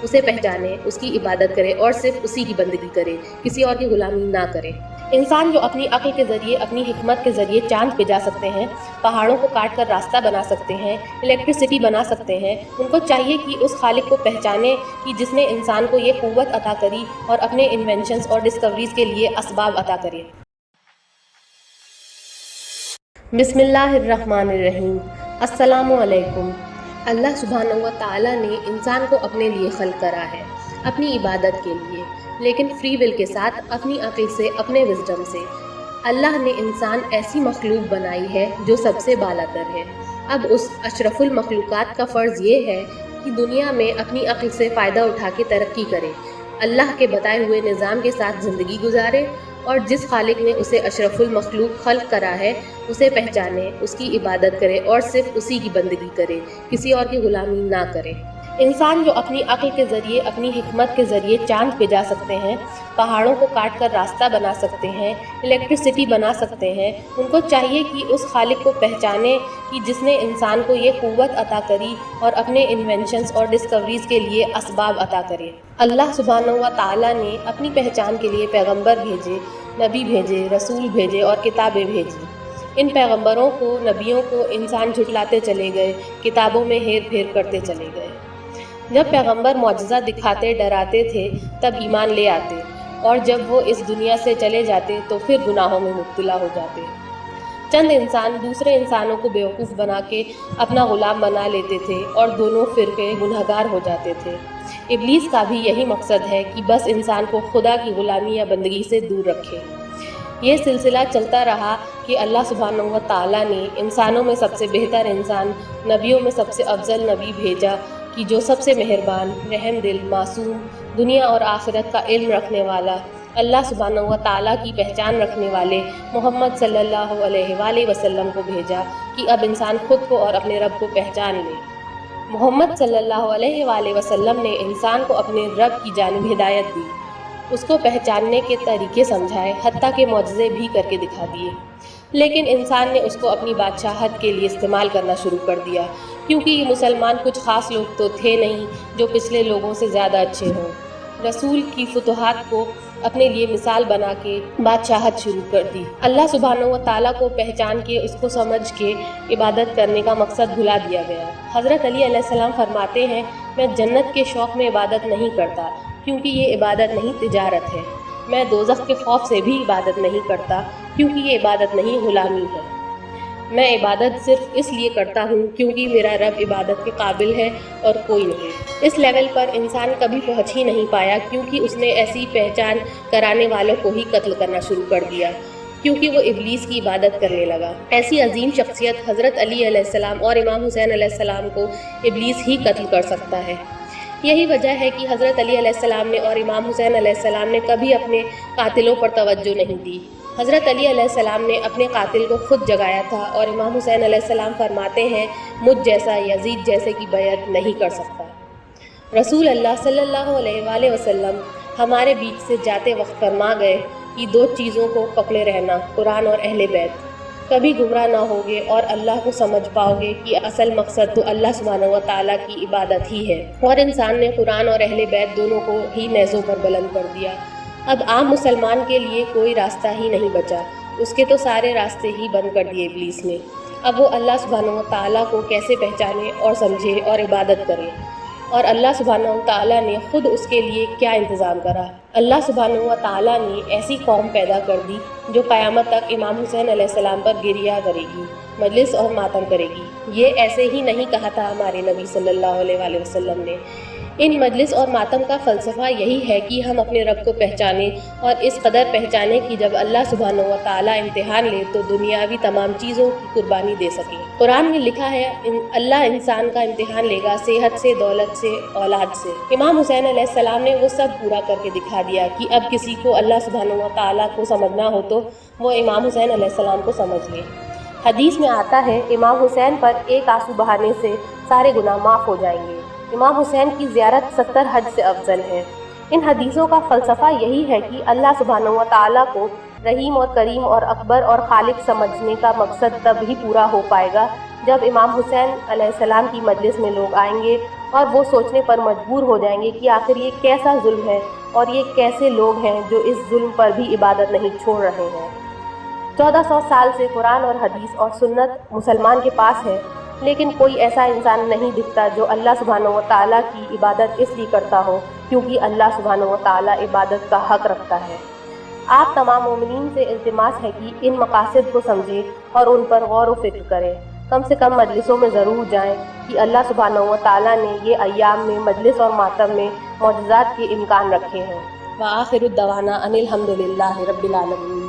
اسے پہچانے، اس کی عبادت کرے اور صرف اسی کی بندگی کرے، کسی اور کی غلامی نہ کرے۔ انسان جو اپنی عقل کے ذریعے، اپنی حکمت کے ذریعے چاند پہ جا سکتے ہیں، پہاڑوں کو کاٹ کر راستہ بنا سکتے ہیں، الیکٹریسٹی بنا سکتے ہیں، ان کو چاہیے کہ اس خالق کو پہچانے کہ جس نے انسان کو یہ قوت عطا کری اور اپنے انوینشنز اور ڈسکوریز کے لیے اسباب عطا کرے۔ بسم اللہ الرحمن الرحیم۔ السلام علیکم۔ اللہ سبحانہ و تعالیٰ نے انسان کو اپنے لیے خلق کرا ہے، اپنی عبادت کے لیے، لیکن فری ول کے ساتھ، اپنی عقل سے، اپنے وزڈم سے۔ اللہ نے انسان ایسی مخلوق بنائی ہے جو سب سے بالاتر ہے۔ اب اس اشرف المخلوقات کا فرض یہ ہے کہ دنیا میں اپنی عقل سے فائدہ اٹھا کے ترقی کرے، اللہ کے بتائے ہوئے نظام کے ساتھ زندگی گزارے، اور جس خالق نے اسے اشرف المخلوق خلق کرا ہے اسے پہچانے، اس کی عبادت کرے اور صرف اسی کی بندگی کرے، کسی اور کی غلامی نہ کرے۔ انسان جو اپنی عقل کے ذریعے، اپنی حکمت کے ذریعے چاند پہ جا سکتے ہیں، پہاڑوں کو کاٹ کر راستہ بنا سکتے ہیں، الیکٹریسٹی بنا سکتے ہیں، ان کو چاہیے کہ اس خالق کو پہچانے کہ جس نے انسان کو یہ قوت عطا کری اور اپنے انوینشنز اور ڈسکوریز کے لیے اسباب عطا کرے۔ اللہ سبحانہ و تعالیٰ نے اپنی پہچان کے لیے پیغمبر بھیجے، نبی بھیجے، رسول بھیجے اور کتابیں بھیجی۔ ان پیغمبروں کو، نبیوں کو انسان جھٹلاتے چلے گئے، کتابوں میں ہیر پھیر کرتے چلے گئے۔ جب پیغمبر معجزہ دکھاتے، ڈراتے تھے، تب ایمان لے آتے، اور جب وہ اس دنیا سے چلے جاتے تو پھر گناہوں میں مبتلا ہو جاتے۔ چند انسان دوسرے انسانوں کو بیوقوف بنا کے اپنا غلام بنا لیتے تھے اور دونوں فرقے گنہگار ہو جاتے تھے۔ ابلیس کا بھی یہی مقصد ہے کہ بس انسان کو خدا کی غلامی یا بندگی سے دور رکھے۔ یہ سلسلہ چلتا رہا کہ اللہ سبحانہ و تعالیٰ نے انسانوں میں سب سے بہتر انسان، نبیوں میں سب سے افضل نبی بھیجا کہ جو سب سے مہربان، رحم دل، معصوم، دنیا اور آخرت کا علم رکھنے والا، اللہ سبحانہ و تعالیٰ کی پہچان رکھنے والے محمد صلی اللہ علیہ وآلہ وسلم کو بھیجا کہ اب انسان خود کو اور اپنے رب کو پہچان لے۔ محمد صلی اللہ علیہ وآلہ وسلم نے انسان کو اپنے رب کی جانب ہدایت دی، اس کو پہچاننے کے طریقے سمجھائے، حتیٰ کہ معجزے بھی کر کے دکھا دیے، لیکن انسان نے اس کو اپنی بادشاہت کے لیے استعمال کرنا شروع کر دیا، کیونکہ یہ مسلمان کچھ خاص لوگ تو تھے نہیں جو پچھلے لوگوں سے زیادہ اچھے ہوں۔ رسول کی فتوحات کو اپنے لیے مثال بنا کے بادشاہت شروع کر دی۔ اللہ سبحانہ و تعالیٰ کو پہچان کے، اس کو سمجھ کے عبادت کرنے کا مقصد بھلا دیا گیا۔ حضرت علی علیہ السلام فرماتے ہیں، میں جنت کے شوق میں عبادت نہیں کرتا کیونکہ یہ عبادت نہیں، تجارت ہے۔ میں دوزخ کے خوف سے بھی عبادت نہیں کرتا کیونکہ یہ عبادت نہیں، غلامی ہے۔ میں عبادت صرف اس لیے کرتا ہوں کیونکہ میرا رب عبادت کے قابل ہے اور کوئی نہیں۔ اس لیول پر انسان کبھی پہنچ ہی نہیں پایا کیونکہ اس نے ایسی پہچان کرانے والوں کو ہی قتل کرنا شروع کر دیا، کیونکہ وہ ابلیس کی عبادت کرنے لگا۔ ایسی عظیم شخصیت حضرت علی علیہ السلام اور امام حسین علیہ السلام کو ابلیس ہی قتل کر سکتا ہے۔ یہی وجہ ہے کہ حضرت علی علیہ السلام نے اور امام حسین علیہ السلام نے کبھی اپنے قاتلوں پر توجہ نہیں دی۔ حضرت علی علیہ السلام نے اپنے قاتل کو خود جگایا تھا، اور امام حسین علیہ السلام فرماتے ہیں، مجھ جیسا یزید جیسے کی بیعت نہیں کر سکتا۔ رسول اللہ صلی اللہ علیہ وآلہ وسلم ہمارے بیچ سے جاتے وقت فرما گئے کہ دو چیزوں کو پکڑے رہنا، قرآن اور اہل بیت۔ کبھی گمراہ نہ ہوگے اور اللہ کو سمجھ پاؤ گے کہ اصل مقصد تو اللہ سبحانہ و تعالیٰ کی عبادت ہی ہے۔ اور انسان نے قرآن اور اہل بیت دونوں کو ہی نیزوں پر بلند کر دیا۔ اب عام مسلمان کے لیے کوئی راستہ ہی نہیں بچا، اس کے تو سارے راستے ہی بند کر دیے ابلیس نے۔ اب وہ اللہ سبحانہ و تعالیٰ کو کیسے پہچانے اور سمجھے اور عبادت کرے، اور اللہ سبحانہ و تعالیٰ نے خود اس کے لیے کیا انتظام کرا۔ اللہ سبحانہ و تعالیٰ نے ایسی قوم پیدا کر دی جو قیامت تک امام حسین علیہ السلام پر گریہ کرے گی، مجلس اور ماتم کرے گی۔ یہ ایسے ہی نہیں کہا تھا ہمارے نبی صلی اللہ علیہ وآلہ وسلم نے۔ ان مجلس اور ماتم کا فلسفہ یہی ہے کہ ہم اپنے رب کو پہچانیں، اور اس قدر پہچانیں کہ جب اللہ سبحانہ و تعالیٰ امتحان لے تو دنیاوی تمام چیزوں کی قربانی دے سکیں۔ قرآن میں لکھا ہے، اللہ انسان کا امتحان لے گا صحت سے، دولت سے، اولاد سے۔ امام حسین علیہ السلام نے وہ سب پورا کر کے دکھا دیا کہ اب کسی کو اللہ سبحانہ و تعالیٰ کو سمجھنا ہو تو وہ امام حسین علیہ السلام کو سمجھ لے۔ حدیث میں آتا ہے، امام حسین پر ایک آنسو بہانے سے سارے گناہ معاف ہو جائیں گے۔ امام حسین کی زیارت 70 حج سے افضل ہے۔ ان حدیثوں کا فلسفہ یہی ہے کہ اللہ سبحانہ و تعالیٰ کو رحیم اور کریم اور اکبر اور خالق سمجھنے کا مقصد تب ہی پورا ہو پائے گا جب امام حسین علیہ السلام کی مجلس میں لوگ آئیں گے اور وہ سوچنے پر مجبور ہو جائیں گے کہ آخر یہ کیسا ظلم ہے اور یہ کیسے لوگ ہیں جو اس ظلم پر بھی عبادت نہیں چھوڑ رہے ہیں۔ 1400 سال سے قرآن اور حدیث اور سنت مسلمان کے پاس ہے، لیکن کوئی ایسا انسان نہیں دکھتا جو اللہ سبحانہ و تعالیٰ کی عبادت اس لیے کرتا ہو کیونکہ اللہ سبحانہ و تعالیٰ عبادت کا حق رکھتا ہے۔ آپ تمام مومنین سے التماس ہے کہ ان مقاصد کو سمجھیں اور ان پر غور و فکر کریں، کم سے کم مجلسوں میں ضرور جائیں کہ اللہ سبحانہ و تعالیٰ نے یہ ایام میں مجلس اور ماتم میں معجزات کے امکان رکھے ہیں۔ وآخر الدعوانا ان الحمد للہ رب العالمین۔